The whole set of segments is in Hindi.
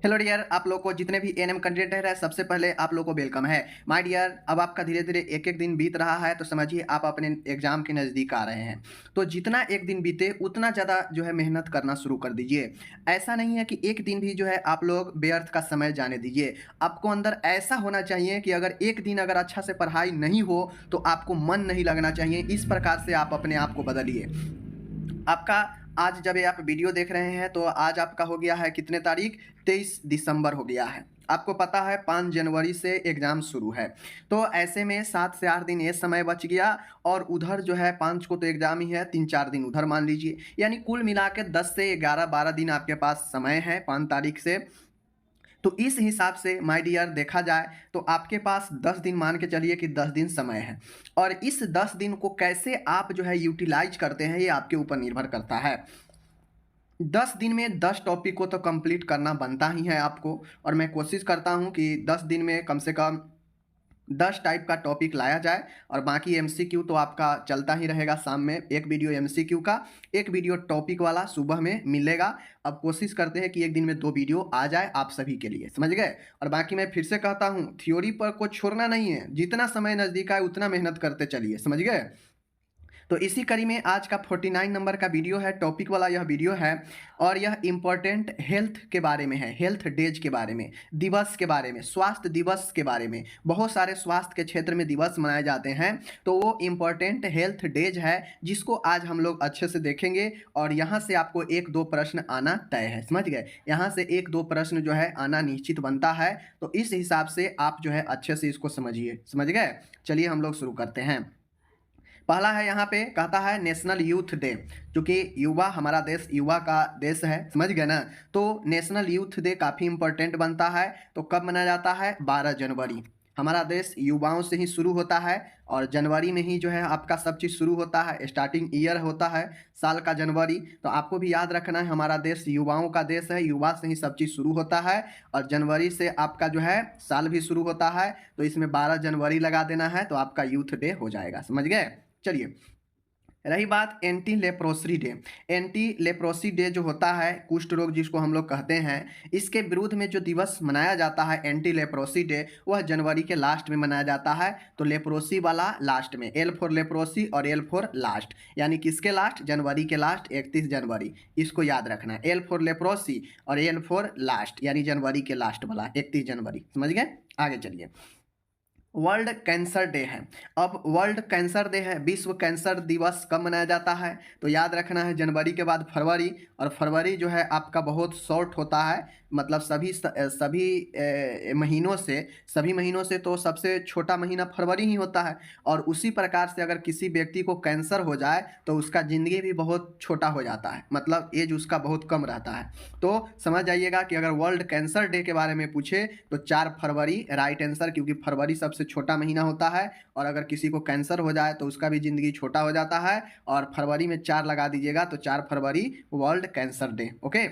हेलो डियर, आप लोग को जितने भी एएनएम कैंडिडेट है सबसे पहले आप लोग को वेलकम है। माय डियर, अब आपका धीरे धीरे एक एक दिन बीत रहा है तो समझिए आप अपने एग्जाम के नज़दीक आ रहे हैं। तो जितना एक दिन बीते उतना ज़्यादा जो है मेहनत करना शुरू कर दीजिए। ऐसा नहीं है कि एक दिन भी जो है आप लोग व्यर्थ का समय जाने दीजिए। आपको अंदर ऐसा होना चाहिए कि अगर एक दिन अगर अच्छा से पढ़ाई नहीं हो तो आपको मन नहीं लगना चाहिए। इस प्रकार से आप अपने आप को बदलिए। आपका आज जब ये आप वीडियो देख रहे हैं तो आज आपका हो गया है कितने तारीख, 23 दिसंबर हो गया है। आपको पता है 5 जनवरी से एग्ज़ाम शुरू है। तो ऐसे में 7 से 8 दिन ये समय बच गया और उधर जो है 5 को तो एग्ज़ाम ही है, 3-4 दिन उधर मान लीजिए। यानी कुल मिला के 10 से 11-12 दिन आपके पास समय है 5 तारीख से। तो इस हिसाब से माय डियर देखा जाए तो आपके पास 10 दिन मान के चलिए कि 10 दिन समय है और इस 10 दिन को कैसे आप जो है यूटिलाइज करते हैं ये आपके ऊपर निर्भर करता है। 10 दिन में 10 टॉपिक को तो कंप्लीट करना बनता ही है आपको और मैं कोशिश करता हूँ कि 10 दिन में कम से कम 10 टाइप का टॉपिक लाया जाए और बाकी एमसीक्यू तो आपका चलता ही रहेगा। शाम में एक वीडियो एमसीक्यू का, एक वीडियो टॉपिक वाला सुबह में मिलेगा। अब कोशिश करते हैं कि एक दिन में 2 वीडियो आ जाए आप सभी के लिए, समझ गए। और बाकी मैं फिर से कहता हूँ, थ्योरी पर को छोड़ना नहीं है, जितना समय नज़दीक आए उतना मेहनत करते चलिए, समझ गए। तो इसी कड़ी में आज का 49 नंबर का वीडियो है, टॉपिक वाला यह वीडियो है और यह इम्पोर्टेंट हेल्थ के बारे में है, हेल्थ डेज के बारे में, दिवस के बारे में, स्वास्थ्य दिवस के बारे में। बहुत सारे स्वास्थ्य के क्षेत्र में दिवस मनाए जाते हैं तो वो इम्पोर्टेंट हेल्थ डेज है जिसको आज हम लोग अच्छे से देखेंगे और यहाँ से आपको 1-2 प्रश्न आना तय है, समझ गए। यहाँ से 1-2 प्रश्न जो है आना निश्चित बनता है। तो इस हिसाब से आप जो है अच्छे से इसको समझिए, समझ गए। चलिए हम लोग शुरू करते हैं। पहला है यहाँ पे कहता है नेशनल यूथ डे, क्योंकि युवा, हमारा देश युवा का देश है, समझ गए ना। तो नेशनल यूथ डे काफ़ी इंपॉर्टेंट बनता है। तो कब मनाया जाता है? 12 जनवरी। हमारा देश युवाओं से ही शुरू होता है और जनवरी में ही जो है आपका सब चीज़ शुरू होता है, स्टार्टिंग ईयर होता है साल का जनवरी। तो आपको भी याद रखना है हमारा देश युवाओं का देश है, युवा से ही सब चीज़ शुरू होता है और जनवरी से आपका जो है साल भी शुरू होता है। तो इसमें 12 जनवरी लगा देना है तो आपका यूथ डे हो जाएगा, समझ गए। चलिए, रही बात anti leprosy day. Anti leprosy day जो होता है, कुष्ठ रोग जिसको हम लोग कहते हैं, इसके विरुद्ध में जो दिवस मनाया जाता है एंटी लेप्रोसी डे, वह जनवरी के लास्ट में मनाया जाता है। तो लेप्रोसी वाला लास्ट में, एल फॉर लेप्रोसी और एल फॉर लास्ट, यानी किसके लास्ट? जनवरी के लास्ट, 31 जनवरी। इसको याद रखना है, एल फॉर लेप्रोसी और एल फॉर लास्ट, यानी जनवरी के लास्ट वाला 31 जनवरी, समझ गए। आगे चलिए, वर्ल्ड कैंसर डे है। अब वर्ल्ड कैंसर डे है, विश्व कैंसर दिवस कब मनाया जाता है? तो याद रखना है जनवरी के बाद फरवरी, और फरवरी जो है आपका बहुत शॉर्ट होता है, मतलब सभी महीनों से तो सबसे छोटा महीना फरवरी ही होता है। और उसी प्रकार से अगर किसी व्यक्ति को कैंसर हो जाए तो उसका ज़िंदगी भी बहुत छोटा हो जाता है, मतलब एज उसका बहुत कम रहता है। तो समझ जाइएगा कि अगर वर्ल्ड कैंसर डे के बारे में पूछे तो 4 फरवरी राइट आंसर, क्योंकि फरवरी सबसे छोटा महीना होता है और अगर किसी को कैंसर हो जाए तो उसका भी ज़िंदगी छोटा हो जाता है। और फरवरी में 4 लगा दीजिएगा तो 4 फरवरी world cancer day. Okay,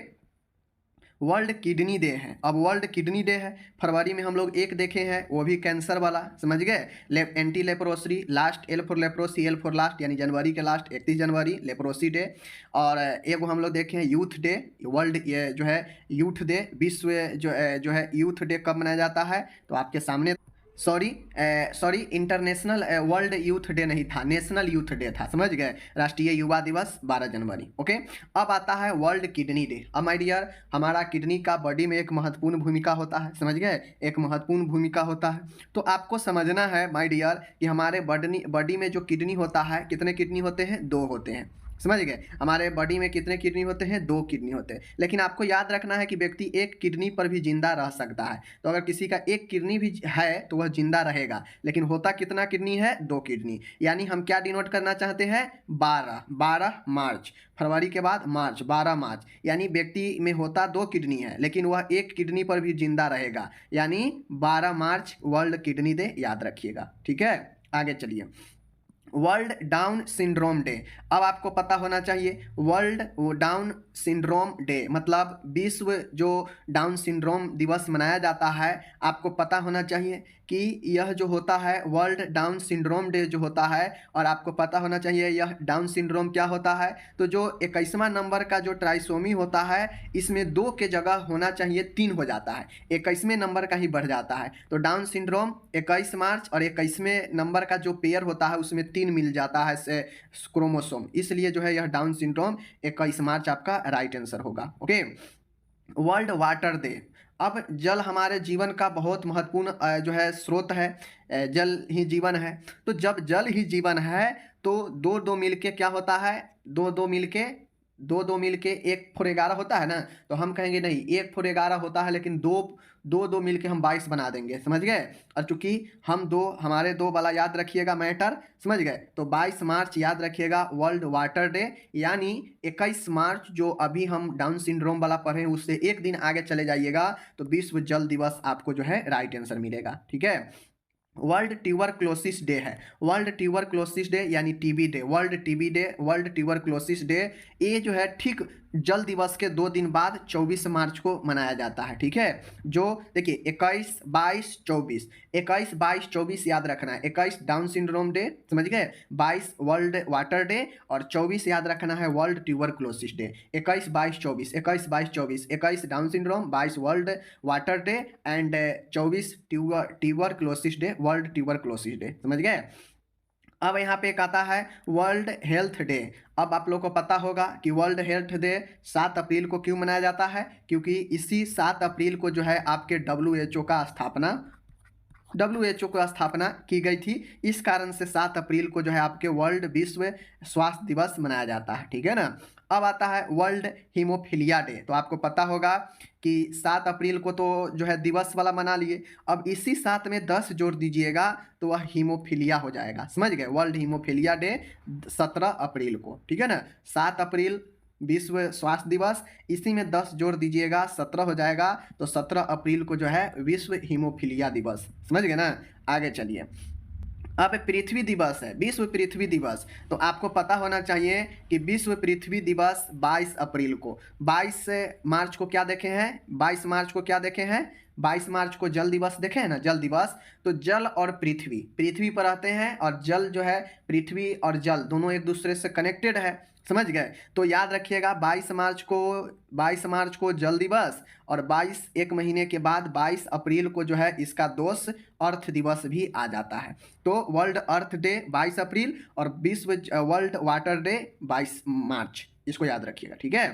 world kidney day है। अब वर्ल्ड किडनी डे है, फरवरी में हम लोग एक देखे हैं, वो भी कैंसर वाला, समझ गए। Anti leprosy last, L for leprosy, L for last, यानी जनवरी के लास्ट 31 जनवरी लेप्रोसी डे। और एक वो हम लोग देखे हैं यूथ डे, वर्ल्ड ये जो है यूथ डे, विश्व जो है यूथ डे कब मनाया जाता है? तो आपके सामने, sorry international world youth day नहीं था, नेशनल यूथ डे था, समझ गए। राष्ट्रीय युवा दिवस 12 जनवरी। ओके, अब आता है वर्ल्ड किडनी डे। अब माय डियर, हमारा किडनी का बॉडी में एक महत्वपूर्ण भूमिका होता है, समझ गए, एक महत्वपूर्ण भूमिका होता है। तो आपको समझना है माय डियर कि हमारे बॉडी में जो किडनी होता है, कितने किडनी होते हैं? 2 होते हैं, समझ गए। हमारे बॉडी में कितने किडनी होते हैं? 2 किडनी होते हैं। लेकिन आपको याद रखना है कि व्यक्ति एक किडनी पर भी जिंदा रह सकता है। तो अगर किसी का एक किडनी भी है तो वह जिंदा रहेगा, लेकिन होता कितना किडनी है? 2 किडनी। यानी हम क्या डिनोट करना चाहते हैं? 12 मार्च, फरवरी के बाद मार्च, 12 मार्च, यानी व्यक्ति में होता 2 किडनी है लेकिन वह एक किडनी पर भी जिंदा रहेगा, यानी 12 मार्च वर्ल्ड किडनी डे, याद रखिएगा, ठीक है। आगे चलिए, वर्ल्ड डाउन सिंड्रोम डे। अब आपको पता होना चाहिए वर्ल्ड डाउन सिंड्रोम डे मतलब विश्व जो डाउन सिंड्रोम दिवस मनाया जाता है, आपको पता होना चाहिए कि यह जो होता है वर्ल्ड डाउन सिंड्रोम डे जो होता है, और आपको पता होना चाहिए यह डाउन सिंड्रोम क्या होता है। तो जो 21वां नंबर का जो ट्राइसोमी होता है, इसमें 2 के जगह होना चाहिए 3 हो जाता है, 21वें नंबर का ही बढ़ जाता है। तो डाउन सिंड्रोम 21 मार्च और 21वें नंबर का जो पेयर होता है उसमें 3 मिल जाता है से क्रोमोसोम, इसलिए जो है यह डाउन सिंड्रोम 21 मार्च आपका राइट आंसर होगा। ओके। World water day. अब जल हमारे जीवन का बहुत महत्वपूर्ण जो है स्रोत है, जल ही जीवन है। तो जब जल ही जीवन है तो दो दो मिलके क्या होता है, दो दो मिलके 1/11 होता है ना, तो हम कहेंगे नहीं 1/11 होता है, लेकिन दो दो दो मिलके हम 22 बना देंगे, समझ गए। और चूंकि हम हमारे 2 वाला याद रखिएगा मैटर, समझ गए। तो 22 मार्च याद रखिएगा वर्ल्ड वाटर डे, यानी 21 मार्च जो अभी हम डाउन सिंड्रोम वाला पढ़े उससे एक दिन आगे चले जाइएगा तो विश्व जल दिवस आपको जो है राइट आंसर मिलेगा, ठीक है। वर्ल्ड ट्यूबरक्लोसिस डे है, वर्ल्ड ट्यूबरक्लोसिस डे यानी TB day, world TB day, world tuberculosis day. ये जो है ठीक जल दिवस के 2 दिन बाद 24 मार्च को मनाया जाता है, ठीक है। जो देखिए 21, 22, 24, 21, 22, 24 याद रखना है। 21 डाउन सिंड्रोम डे, समझ गए, 22 वर्ल्ड वाटर डे और 24 याद रखना है world tuberculosis day. 21, 22, 24, 21, 22, 24, 21 down syndrome, 22 world water day and 24 tuberculosis day, world tuberculosis day, समझ गए। अब यहाँ पे एक आता है वर्ल्ड हेल्थ डे। अब आप लोग को पता होगा कि वर्ल्ड हेल्थ डे 7 अप्रैल को क्यों मनाया जाता है, क्योंकि इसी 7 अप्रैल को जो है आपके WHO की स्थापना की गई थी। इस कारण से 7 अप्रैल को जो है आपके वर्ल्ड विश्व स्वास्थ्य दिवस मनाया जाता है, ठीक है ना। अब आता है वर्ल्ड हीमोफीलिया डे। तो आपको पता होगा कि 7 अप्रैल को तो जो है दिवस वाला मना लिए, अब इसी 7 में 10 जोड़ दीजिएगा तो वह हीमोफीलिया हो जाएगा, समझ गए। वर्ल्ड हीमोफीलिया डे 17 अप्रैल को, ठीक है ना। 7 अप्रैल विश्व स्वास्थ्य दिवस, इसी में 10 जोड़ दीजिएगा 17 हो जाएगा, तो 17 अप्रैल को जो है विश्व हीमोफीलिया दिवस, समझ गए ना। आगे चलिए, अब पृथ्वी दिवस है, विश्व पृथ्वी दिवस। तो आपको पता होना चाहिए कि विश्व पृथ्वी दिवस 22 अप्रैल को, 22 मार्च को क्या देखे हैं, 22 मार्च को क्या देखे हैं, 22 मार्च को जल दिवस देखे हैं ना, जल दिवस। तो जल और पृथ्वी पर रहते हैं, और जल जो है पृथ्वी और जल दोनों एक दूसरे से कनेक्टेड है, समझ गए। तो याद रखिएगा 22 मार्च को जल दिवस, और 22 एक महीने के बाद 22 अप्रैल को जो है इसका दोष अर्थ दिवस भी आ जाता है। तो वर्ल्ड अर्थ डे 22 अप्रैल और विश्व वर्ल्ड वाटर डे 22 मार्च, इसको याद रखिएगा, ठीक है।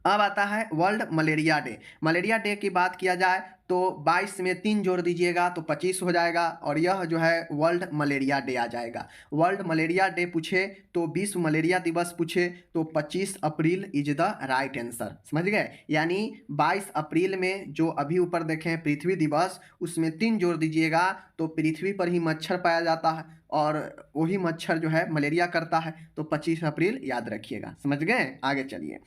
अब आता है world malaria day. Malaria day की बात किया जाए तो 22 में 3 जोड़ दीजिएगा तो 25 हो जाएगा, और यह जो है वर्ल्ड मलेरिया डे आ जाएगा। वर्ल्ड मलेरिया डे पूछे तो विश्व मलेरिया दिवस पूछे तो 25 April is the right answer, समझ गए। यानी 22 अप्रैल में जो अभी ऊपर देखें पृथ्वी दिवस, उसमें 3 जोड़ दीजिएगा तो पृथ्वी पर ही मच्छर पाया जाता है, और वही मच्छर जो है मलेरिया करता है, तो 25 अप्रैल याद रखिएगा, समझ गए। आगे चलिए,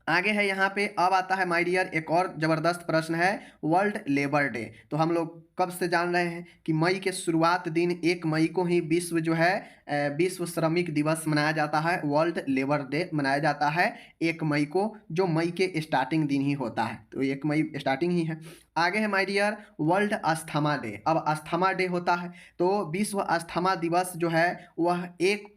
आगे है यहाँ पे। अब आता है माय डियर एक और जबरदस्त प्रश्न है, वर्ल्ड लेबर डे। तो हम लोग कब से जान रहे हैं कि मई के शुरुआत दिन 1 मई को ही विश्व जो है विश्व श्रमिक दिवस मनाया जाता है, वर्ल्ड लेबर डे मनाया जाता है 1 मई को, जो मई के स्टार्टिंग दिन ही होता है, तो 1 मई स्टार्टिंग ही है। आगे है my dear world asthma day. अब अस्थमा डे होता है तो विश्व अस्थमा दिवस जो है वह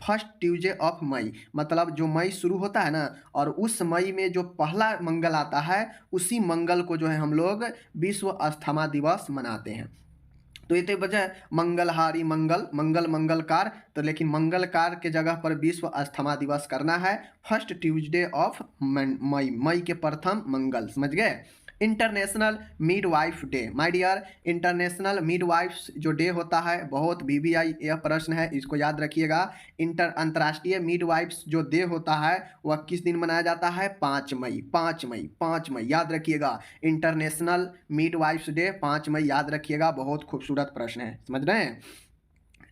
फर्स्ट ट्यूसडे ऑफ मई, मतलब जो मई शुरू होता है ना, और उस मई में जो पहला मंगल आता है उसी मंगल को जो है हम लोग विश्व अस्थमा दिवस मनाते हैं। तो ये वजह मंगलहारी मंगलकार, तो लेकिन मंगलकार के जगह पर विश्व अस्थमा दिवस करना है फर्स्ट ट्यूसडे ऑफ मई के प्रथम मंगल, समझ गए। International midwife day, my dear international midwives जो डे होता है, बहुत VVI यह प्रश्न है, इसको याद रखिएगा। अंतर्राष्ट्रीय मिडवाइफ्स जो डे होता है वह किस दिन मनाया जाता है, 5 मई याद रखिएगा। इंटरनेशनल मिडवाइफ्स डे 5 मई याद रखिएगा, बहुत खूबसूरत प्रश्न है, समझ रहे हैं।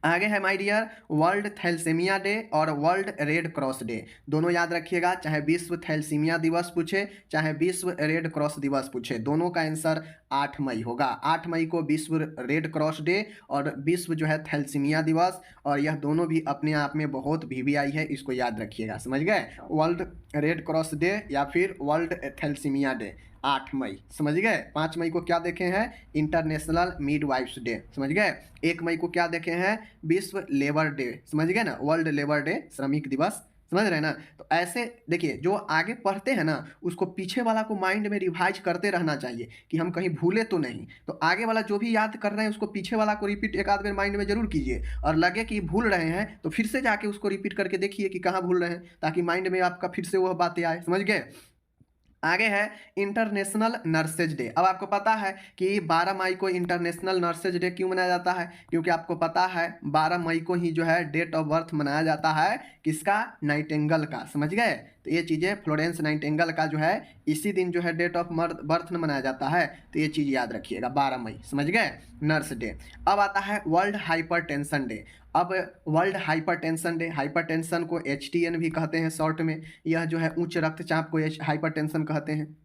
आगे है my dear world thalassaemia day और वर्ल्ड रेड क्रॉस डे। दोनों याद रखिएगा, चाहे विश्व थैलेसीमिया दिवस पूछे चाहे विश्व रेड क्रॉस दिवस पूछे, दोनों का आंसर 8 मई होगा। 8 मई को विश्व रेड क्रॉस डे और विश्व जो है थैलेसीमिया दिवस, और यह दोनों भी अपने आप में बहुत वीवीआई है, इसको याद रखिएगा। समझ गए? वर्ल्ड रेड क्रॉस डे या फिर वर्ल्ड थैलेसीमिया डे 8 मई। समझ गए? 5 मई को क्या देखे हैं? International midwives day. समझ गए? 1 मई को क्या देखे हैं? विश्व लेबर डे। समझ गए ना? वर्ल्ड लेबर डे, श्रमिक दिवस। समझ रहे हैं ना? तो ऐसे देखिए, जो आगे पढ़ते हैं ना उसको पीछे वाला को माइंड में रिवाइज करते रहना चाहिए कि हम कहीं भूले तो नहीं। तो आगे वाला जो भी याद कर रहे हैं उसको पीछे वाला को रिपीट एक आध बार माइंड में जरूर कीजिए, और लगे कि भूल रहे हैं तो फिर से जाके उसको रिपीट करके देखिए कि कहाँ भूल रहे हैं, ताकि माइंड में आपका फिर से वह बातें आए। समझ गए? आगे है इंटरनेशनल नर्सेज डे। अब आपको पता है कि 12 मई को इंटरनेशनल नर्सेज डे क्यों मनाया जाता है? क्योंकि आपको पता है 12 मई को ही जो है डेट ऑफ बर्थ मनाया जाता है किसका? नाइटिंगेल का। समझ गए? तो ये चीज़ें फ्लोरेंस नाइटिंगेल का जो है इसी दिन जो है डेट ऑफ बर्थ मनाया जाता है, तो ये चीज़ याद रखिएगा 12 मई। समझ गए? Nurse day. अब आता है वर्ल्ड हाइपरटेंशन डे। अब वर्ल्ड हाइपरटेंशन डे, हाइपरटेंशन को HTN भी कहते हैं शॉर्ट में, यह जो है उच्च रक्तचाप को हाइपरटेंशन कहते हैं।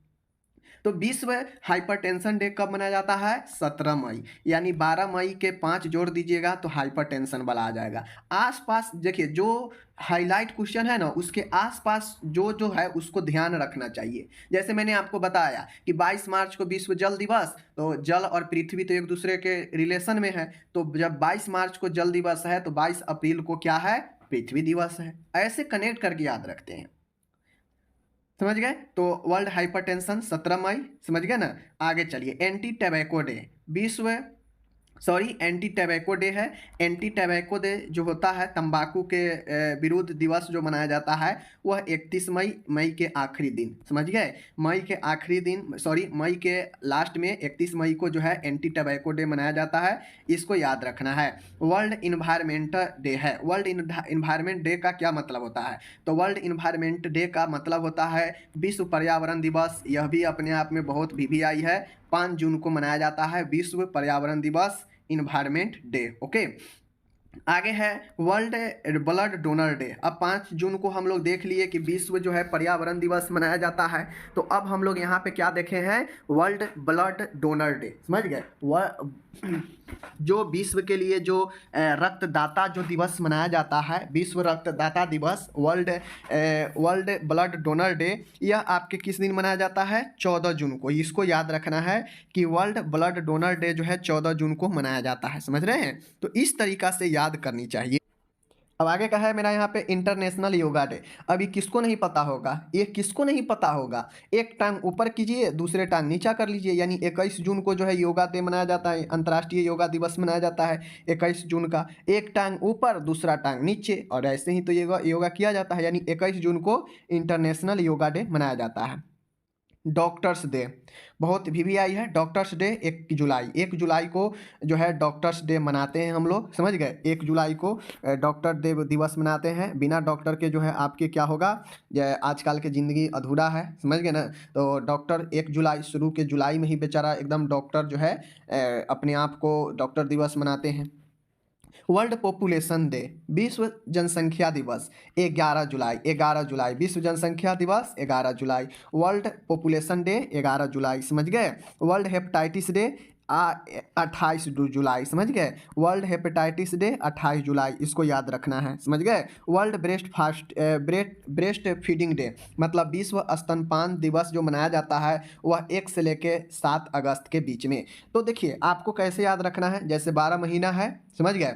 तो विश्व हाइपरटेंशन डे कब मनाया जाता है? 17 मई। यानी 12 मई के 5 जोड़ दीजिएगा तो हाइपरटेंशन वाला आ जाएगा। आसपास देखिए, जो हाईलाइट क्वेश्चन है ना उसके आसपास जो है उसको ध्यान रखना चाहिए। जैसे मैंने आपको बताया कि 22 मार्च को विश्व जल दिवस, तो जल और पृथ्वी तो एक दूसरे के रिलेशन में है, तो जब 22 मार्च को जल दिवस है तो 22 अप्रैल को क्या है? पृथ्वी दिवस है। ऐसे कनेक्ट करके याद रखते हैं। समझ गए? तो वर्ल्ड हाइपरटेंशन 17 मई। समझ गए ना? आगे चलिए, एंटी टैबेको डे। विश्व एंटी टैबेको डे है। एंटी टैबेको डे जो होता है तंबाकू के विरुद्ध दिवस जो मनाया जाता है वह 31 मई के आखिरी दिन। समझ गए? मई के आखिरी दिन, मई के लास्ट में 31 मई को जो है एंटी टैबेको डे मनाया जाता है, इसको याद रखना है। वर्ल्ड इन्वायरमेंट डे है। वर्ल्ड इन्वायरमेंट डे का क्या मतलब होता है? तो वर्ल्ड इन्वायरमेंट डे का मतलब होता है विश्व पर्यावरण दिवस। यह भी अपने आप में बहुत वीवीआई है। 5 जून को मनाया जाता है विश्व पर्यावरण दिवस, इन्वायरमेंट डे। ओके, आगे है वर्ल्ड ब्लड डोनर डे। अब 5 जून को हम लोग देख लिए कि विश्व जो है पर्यावरण दिवस मनाया जाता है, तो अब हम लोग यहाँ पे क्या देखे हैं? World blood donor day. समझ गए? जो विश्व के लिए जो रक्तदाता जो दिवस मनाया जाता है, विश्व रक्तदाता दिवस, वर्ल्ड ब्लड डोनर डे, यह आपके किस दिन मनाया जाता है? 14 जून को। इसको याद रखना है कि वर्ल्ड ब्लड डोनर डे जो है 14 जून को मनाया जाता है। समझ रहे हैं? तो इस तरीका से याद करनी चाहिए। अब आगे का है मेरा यहाँ पे इंटरनेशनल योगा डे। अभी किसको नहीं पता होगा? ये किसको नहीं पता होगा? एक टांग ऊपर कीजिए, दूसरे टांग नीचा कर लीजिए, यानी 21 जून को जो है योगा डे मनाया जाता है, अंतर्राष्ट्रीय योगा दिवस मनाया जाता है 21 जून का। एक टांग ऊपर दूसरा टांग नीचे, और ऐसे ही तो योगा किया जाता है, यानी 21 जून को इंटरनेशनल योगा डे मनाया जाता है। डॉक्टर्स डे बहुत वीवीआई है। डॉक्टर्स डे 1 जुलाई को जो है डॉक्टर्स डे मनाते हैं हम लोग। समझ गए? 1 जुलाई को डॉक्टर डे दिवस मनाते हैं। बिना डॉक्टर के जो है आपके क्या होगा? आजकल की ज़िंदगी अधूरा है। समझ गए ना? तो डॉक्टर 1 जुलाई, शुरू के जुलाई में ही बेचारा एकदम डॉक्टर जो है अपने आप को डॉक्टर दिवस मनाते हैं। वर्ल्ड पॉपुलेशन डे, विश्व जनसंख्या दिवस 11 जुलाई, विश्व जनसंख्या दिवस 11 जुलाई। वर्ल्ड पॉपुलेशन डे 11 जुलाई। समझ गए? वर्ल्ड हेपेटाइटिस डे 28 जुलाई। समझ गए? वर्ल्ड हेपेटाइटिस डे 28 जुलाई, इसको याद रखना है। समझ गए? वर्ल्ड ब्रेस्ट फीडिंग डे, मतलब विश्व स्तनपान दिवस जो मनाया जाता है वह 1 से लेके 7 अगस्त के बीच में। तो देखिए, आपको कैसे याद रखना है? जैसे 12 महीना है, समझ गए?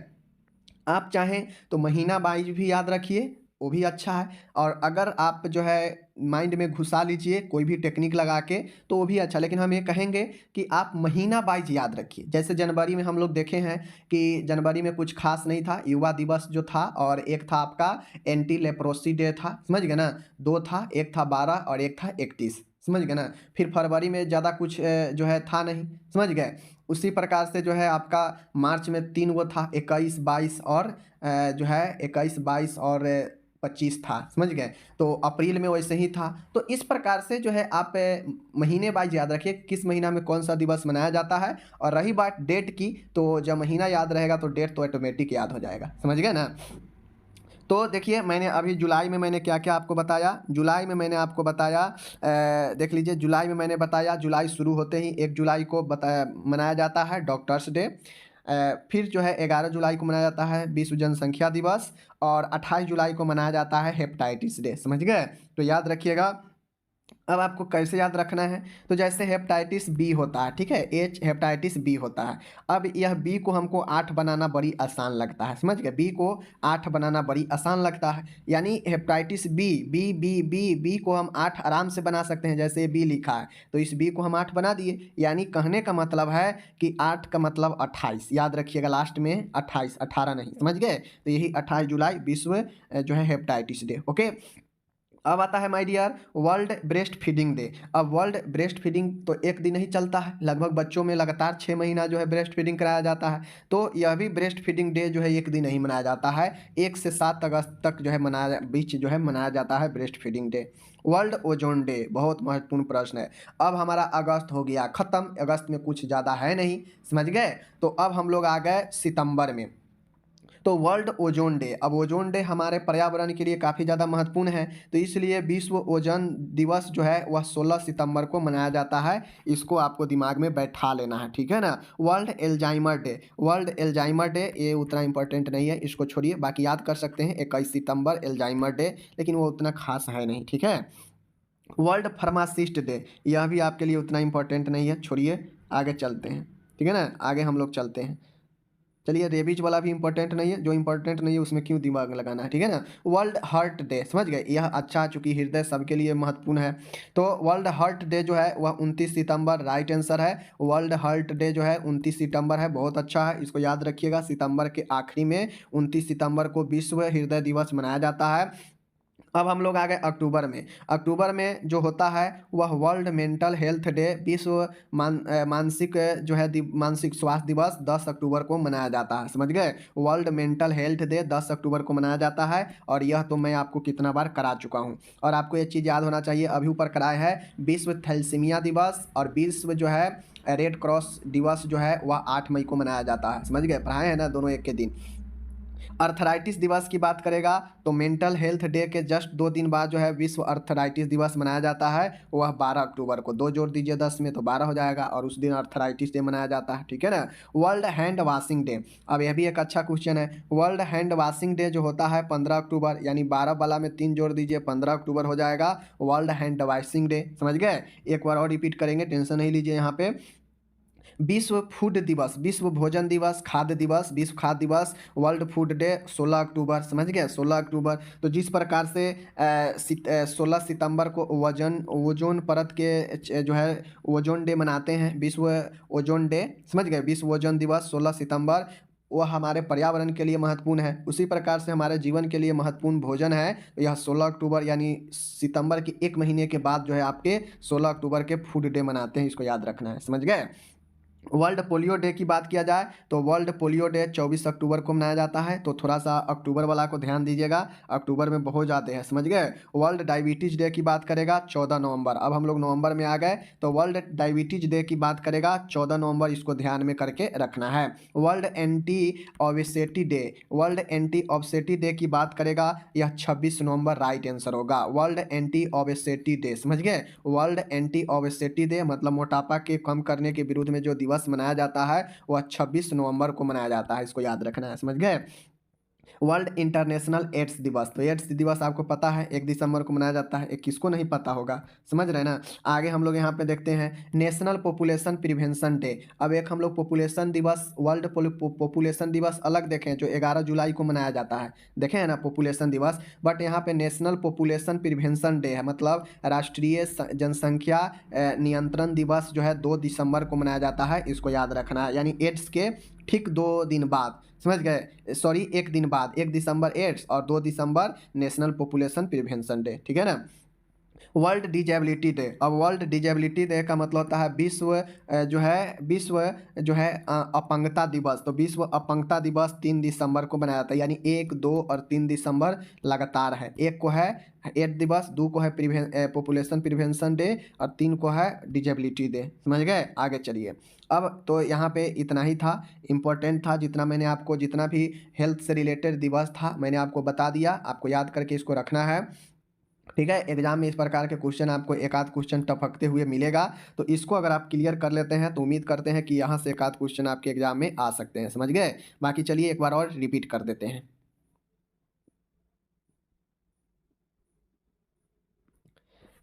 आप चाहें तो महीना वाइज भी याद रखिए, वो भी अच्छा है। और अगर आप जो है माइंड में घुसा लीजिए कोई भी टेक्निक लगा के, तो वो भी अच्छा। लेकिन हम ये कहेंगे कि आप महीना वाइज याद रखिए। जैसे जनवरी में हम लोग देखे हैं कि जनवरी में कुछ खास नहीं था, युवा दिवस जो था, और एक था आपका एंटी लेप्रोसी डे था। समझ गए ना? 2 था, एक था 12 और एक था 31। समझ गए ना? फिर फरवरी में ज़्यादा कुछ जो है था नहीं। समझ गए? उसी प्रकार से जो है आपका मार्च में 3 वो था, 21, 22 और जो है 21, 22 और 25 था, समझ गए। तो अप्रैल में वैसे ही था। तो इस प्रकार से जो है आप महीने वाइज याद रखिए किस महीना में कौन सा दिवस मनाया जाता है। और रही बात डेट की, तो जब महीना याद रहेगा तो डेट तो ऑटोमेटिक याद हो जाएगा, समझ गए ना। तो देखिए मैंने अभी जुलाई में मैंने क्या-क्या आपको बताया। जुलाई में मैंने आपको बताया, देख लीजिए जुलाई में मैंने बताया, जुलाई शुरू होते ही 1 जुलाई को मनाया जाता है डॉक्टर्स डे। फिर जो है 11 जुलाई को मनाया जाता है विश्व जनसंख्या दिवस। और 28 जुलाई को मनाया जाता है हेपेटाइटिस डे, समझ गए। तो याद रखिएगा। अब आपको कैसे याद रखना है, तो जैसे हेपेटाइटिस बी होता है, ठीक है, एच हेपेटाइटिस बी होता है। अब यह बी को हमको 8 बनाना बड़ी आसान लगता है, समझ गए। बी को 8 बनाना बड़ी आसान लगता है, यानी hepatitis B, B B B B को हम 8 आराम से बना सकते हैं। जैसे बी लिखा है तो इस बी को हम 8 बना दिए, यानी कहने का मतलब है कि 8 का मतलब 28। याद रखिएगा लास्ट में 28, 18 नहीं, समझ गए। तो यही 28 जुलाई विश्व जो है हेपेटाइटिस डे। ओके। अब आता है my dear world breast feeding day. अब वर्ल्ड ब्रेस्ट फीडिंग तो एक दिन ही चलता है, लगभग बच्चों में लगातार 6 महीना जो है ब्रेस्ट फीडिंग कराया जाता है। तो यह भी ब्रेस्ट फीडिंग डे जो है एक दिन नहीं मनाया जाता है, 1 से 7 अगस्त तक जो है बीच जो है मनाया जाता है breast feeding day. World ozone day, बहुत महत्वपूर्ण प्रश्न है। अब हमारा अगस्त हो गया ख़त्म, अगस्त में कुछ ज़्यादा है नहीं, समझ गए। तो अब हम लोग आ गए सितंबर में। तो वर्ल्ड ओजोन डे, अब ओजोन डे हमारे पर्यावरण के लिए काफ़ी ज़्यादा महत्वपूर्ण है। तो इसलिए विश्व ओजोन दिवस जो है वह 16 सितंबर को मनाया जाता है। इसको आपको दिमाग में बैठा लेना है, ठीक है ना। World Alzheimer day, world Alzheimer day ये उतना इंपॉर्टेंट नहीं है, इसको छोड़िए, बाकी याद कर सकते हैं 21 सितंबर एल्जाइमर डे, लेकिन वो उतना खास है नहीं, ठीक है। वर्ल्ड फार्मासिस्ट डे, यह भी आपके लिए उतना इंपॉर्टेंट नहीं है, छोड़िए, आगे चलते हैं, ठीक है ना। आगे हम लोग चलते हैं। चलिए रेबीज वाला भी इंपॉर्टेंट नहीं है, जो इंपॉर्टेंट नहीं है उसमें क्यों दिमाग लगाना है, ठीक है ना। वर्ल्ड हार्ट डे, समझ गए, यह अच्छा, चूंकि हृदय सबके लिए महत्वपूर्ण है। तो वर्ल्ड हार्ट डे जो है वह 29 सितंबर राइट आंसर है। वर्ल्ड हार्ट डे जो है 29 सितंबर है, बहुत अच्छा है, इसको याद रखिएगा। सितंबर के आखिरी में 29 सितंबर को विश्व हृदय दिवस मनाया जाता है। अब हम लोग आ गए अक्टूबर में। अक्टूबर में जो होता है वह वर्ल्ड मेंटल हेल्थ डे, विश्व मानसिक जो है मानसिक स्वास्थ्य दिवस 10 अक्टूबर को मनाया जाता है, समझ गए। वर्ल्ड मेंटल हेल्थ डे 10 अक्टूबर को मनाया जाता है। और यह तो मैं आपको कितना बार करा चुका हूँ। और आपको ये चीज़ याद होना चाहिए, अभी ऊपर कराया है विश्व थैलेसीमिया दिवस और विश्व जो है रेड क्रॉस दिवस जो है वह 8 मई को मनाया जाता है, समझ गए, पढ़ाए हैं ना दोनों एक के दिन। अर्थराइटिस दिवस की बात करेगा तो मेंटल हेल्थ डे के जस्ट 2 दिन बाद जो है विश्व अर्थराइटिस दिवस मनाया जाता है, वह 12 अक्टूबर को। 2 जोड़ दीजिए 10 में तो 12 हो जाएगा, और उस दिन अर्थराइटिस डे मनाया जाता है, ठीक है ना। वर्ल्ड हैंड वॉशिंग डे, अब यह भी एक अच्छा क्वेश्चन है। वर्ल्ड हैंड वॉशिंग डे जो होता है 15 अक्टूबर, यानी 12 वाला में 3 जोड़ दीजिए 15 अक्टूबर हो जाएगा वर्ल्ड हैंड वॉशिंग डे, समझ गए। एक बार और रिपीट करेंगे, टेंशन नहीं लीजिए यहाँ पे। विश्व फूड दिवस, विश्व भोजन दिवस, खाद्य दिवस, विश्व खाद्य दिवस, वर्ल्ड फूड डे 16 अक्टूबर, समझ गए, 16 अक्टूबर। तो जिस प्रकार से 16 सितंबर को ओजोन परत के जो है ओजोन डे मनाते हैं, विश्व ओजोन डे, समझ गए, विश्व ओजोन दिवस 16 सितंबर, वह हमारे पर्यावरण के लिए महत्वपूर्ण है। उसी प्रकार से हमारे जीवन के लिए महत्वपूर्ण भोजन है। यह 16 अक्टूबर यानी सितंबर के 1 महीने के बाद जो है आपके 16 अक्टूबर के फूड डे मनाते हैं, इसको याद रखना है, समझ गए। वर्ल्ड पोलियो डे की बात किया जाए तो वर्ल्ड पोलियो डे 24 अक्टूबर को मनाया जाता है। तो थोड़ा सा अक्टूबर वाला को ध्यान दीजिएगा, अक्टूबर में बहुत जाते हैं, समझ गए। वर्ल्ड डायबिटीज डे की बात करेगा 14 नवंबर। अब हम लोग नवंबर में आ गए, तो वर्ल्ड डायबिटीज डे की बात करेगा 14 नवंबर, इसको ध्यान में करके रखना है। World anti obesity day, world anti obesity day की बात करेगा, यह 26 नवंबर राइट आंसर होगा। वर्ल्ड एंटी ओबेसिटी डे, समझ गए। वर्ल्ड एंटी ओबेसिटी डे मतलब मोटापा के कम करने के विरुद्ध में जो दिवस मनाया जाता है वह 26 नवंबर को मनाया जाता है, इसको याद रखना है, समझ गए। वर्ल्ड इंटरनेशनल एड्स दिवस, तो एड्स दिवस आपको पता है 1 दिसंबर को मनाया जाता है, एक किसको नहीं पता होगा, समझ रहे हैं ना। आगे हम लोग यहाँ पे देखते हैं नेशनल पॉपुलेशन प्रिवेंशन डे। अब एक हम लोग पॉपुलेशन दिवस, वर्ल्ड पॉपुलेशन दिवस अलग देखें जो 11 जुलाई को मनाया जाता है, देखें है ना पॉपुलेशन दिवस, बट यहाँ पे नेशनल पॉपुलेशन प्रिवेंशन डे है, मतलब राष्ट्रीय जनसंख्या नियंत्रण दिवस जो है 2 दिसंबर को मनाया जाता है, इसको याद रखना है। यानी एड्स के ठीक 2 दिन बाद, समझ गए, सॉरी 1 दिन बाद, 1 दिसंबर एड्स और 2 दिसंबर नेशनल पॉपुलेशन प्रिवेंशन डे, ठीक है ना। World disability day. अब वर्ल्ड डिजेबिलिटी डे का मतलब होता है विश्व अपंगता दिवस। तो विश्व अपंगता दिवस 3 दिसंबर को बनाया जाता है, यानी 1, 2 और 3 दिसंबर लगातार है। एक को है एड दिवस, 2 को है पॉपुलेशन प्रिवेंशन डे और 3 को है डिजेबिलिटी डे। समझ गए? आगे चलिए। अब तो यहाँ पे इतना ही था, इम्पोर्टेंट था जितना मैंने आपको, जितना भी हेल्थ से रिलेटेड दिवस था मैंने आपको बता दिया। आपको याद करके इसको रखना है, ठीक है। एग्जाम में इस प्रकार के क्वेश्चन आपको एक आध क्वेश्चन टपकते हुए मिलेगा, तो इसको अगर आप क्लियर कर लेते हैं तो उम्मीद करते हैं कि यहाँ से एक आध क्वेश्चन आपके एग्जाम में आ सकते हैं। समझ गए? बाकी चलिए एक बार और रिपीट कर देते हैं।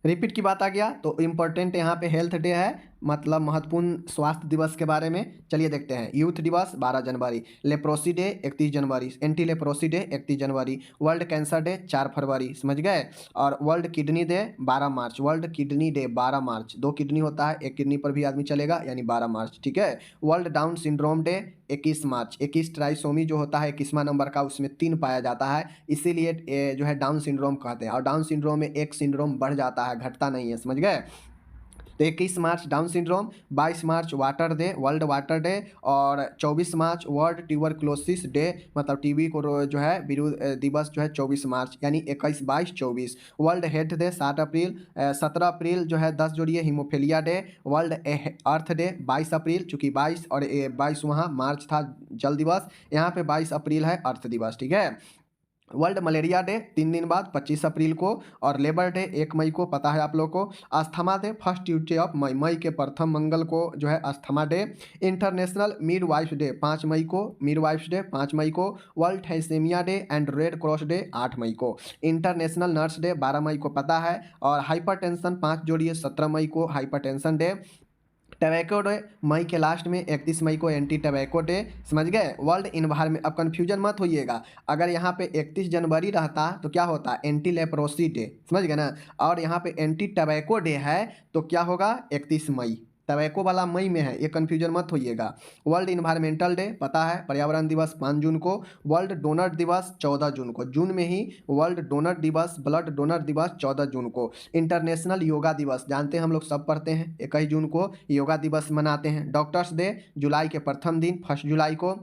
रिपीट की बात आ गया तो इम्पोर्टेंट यहाँ पे हेल्थ डे है, मतलब महत्वपूर्ण स्वास्थ्य दिवस के बारे में। चलिए देखते हैं। यूथ दिवस 12 जनवरी, लेप्रोसी डे 31 जनवरी, एंटी लेप्रोसी डे 31 जनवरी, वर्ल्ड कैंसर डे 4 फरवरी। समझ गए? और वर्ल्ड किडनी डे 12 मार्च, वर्ल्ड किडनी डे 12 मार्च, 2 किडनी होता है, एक किडनी पर भी आदमी चलेगा, यानी 12 मार्च। ठीक है। वर्ल्ड डाउन सिंड्रोम डे 21 मार्च, 21 ट्राइसोमी जो होता है 21वां नंबर का, उसमें 3 पाया जाता है, इसीलिए जो है डाउन सिंड्रोम कहते हैं। और डाउन सिंड्रोम में एक सिंड्रोम बढ़ जाता है, घटता नहीं है। समझ गए? तो 21 March Down syndrome, 22 March water day, world water day, और 24 मार्च वर्ल्ड ट्यूबरक्लोसिस डे, मतलब टीबी को जो है विरुद्ध दिवस जो है 24 मार्च, यानी 21, 22, 24। वर्ल्ड हेल्थ डे 7 अप्रैल, 17 अप्रैल जो है 10 जोड़िए हीमोफीलिया डे। वर्ल्ड अर्थ डे 22 अप्रैल, चूँकि 22 और 22 वहाँ मार्च था जल दिवस, यहाँ पे 22 अप्रैल है अर्थ दिवस। ठीक है। वर्ल्ड मलेरिया डे 3 दिन बाद 25 अप्रैल को, और लेबर डे 1 मई को, पता है आप लोग को। Asthma day first Tuesday of मई, मई के प्रथम मंगल को जो है asthma day. International midwife day 5 मई को, मिड वाइफ डे 5 मई को। World thalassaemia day and Red cross day 8 मई को। इंटरनेशनल नर्स डे 12 मई को, पता है। और हाइपरटेंशन 5 जोड़िए 17 मई को हाइपरटेंशन डे। टबैको डे मई के लास्ट में 31 मई को एंटी टबैको डे। समझ गए? वर्ल्ड इन्वायरमेंट, अब कन्फ्यूजन मत होइएगा, अगर यहाँ पे 31 जनवरी रहता तो क्या होता? Anti leprosy day. समझ गए ना? और यहाँ पे एंटी टबैको डे है तो क्या होगा? 31 मई। टबैको वाला मई में है, ये कन्फ्यूजन मत होइएगा। वर्ल्ड इन्वायरमेंटल डे, पता है, पर्यावरण दिवस 5 जून को। वर्ल्ड डोनर दिवस 14 जून को, जून में ही वर्ल्ड डोनर दिवस, ब्लड डोनर दिवस 14 जून को। इंटरनेशनल योगा दिवस, जानते हैं हम लोग सब पढ़ते हैं, 21 जून को योगा दिवस मनाते हैं। डॉक्टर्स डे जुलाई के प्रथम दिन 1 जुलाई को।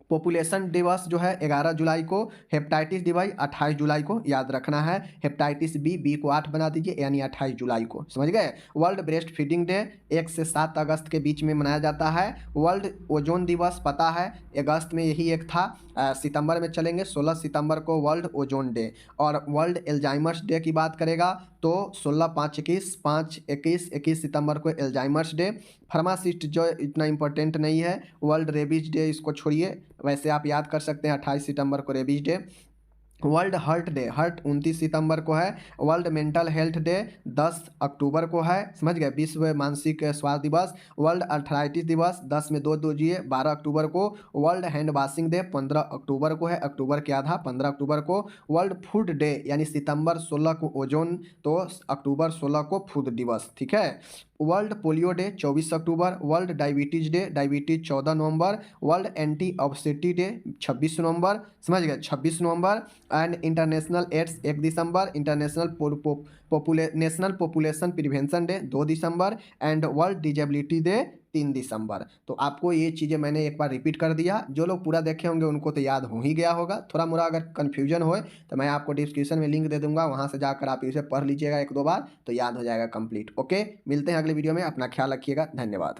पॉपुलेशन दिवस जो है 11 जुलाई को। हेपेटाइटिस दिवस 28 जुलाई को, याद रखना है। हेपेटाइटिस बी, बी को 8 बना दीजिए, यानी 28 जुलाई को। समझ गए? वर्ल्ड ब्रेस्ट फीडिंग डे 1 से 7 अगस्त के बीच में मनाया जाता है। वर्ल्ड ओजोन दिवस, पता है, अगस्त में यही एक था, सितंबर में चलेंगे, 16 सितंबर को वर्ल्ड ओजोन डे। और वर्ल्ड एल्जाइमर्स डे की बात करेगा तो 16, 5, 21, 5, 21, 21 सितंबर को एल्जाइमर्स डे। फार्मासिस्ट जो इतना इंपॉर्टेंट नहीं है। वर्ल्ड रेबीज डे, इसको छोड़िए, वैसे आप याद कर सकते हैं, 28 सितंबर को rabies day. World heart day, heart 29 सितंबर को है। वर्ल्ड मेंटल हेल्थ डे 10 अक्टूबर को है। समझ गए? विश्व मानसिक स्वास्थ्य दिवस। वर्ल्ड अर्थराइटिस दिवस 10 में 2 दीजिए, 12 अक्टूबर को। वर्ल्ड हैंड वॉशिंग डे 15 अक्टूबर को है, अक्टूबर के आधा 15 अक्टूबर को। वर्ल्ड फूड डे, यानी सितंबर 16 को ओजोन, तो अक्टूबर 16 को फूड दिवस। ठीक है। World polio day 24 October. World diabetes day, diabetes 14 November. World anti obesity day 26 November. समझ गए? 26 November. And international AIDS 1 December. International national population prevention day 2 December. And world disability day 3 December. तो आपको ये चीज़ें मैंने एक बार रिपीट कर दिया, जो लोग पूरा देखे होंगे उनको तो याद हो ही गया होगा। थोड़ा मोड़ा अगर कन्फ्यूजन हो तो मैं आपको डिस्क्रिप्शन में लिंक दे दूंगा, वहाँ से जाकर आप इसे पढ़ लीजिएगा 1-2 बार, तो याद हो जाएगा कंप्लीट। ओके, मिलते हैं अगले वीडियो में, अपना ख्याल रखिएगा, धन्यवाद।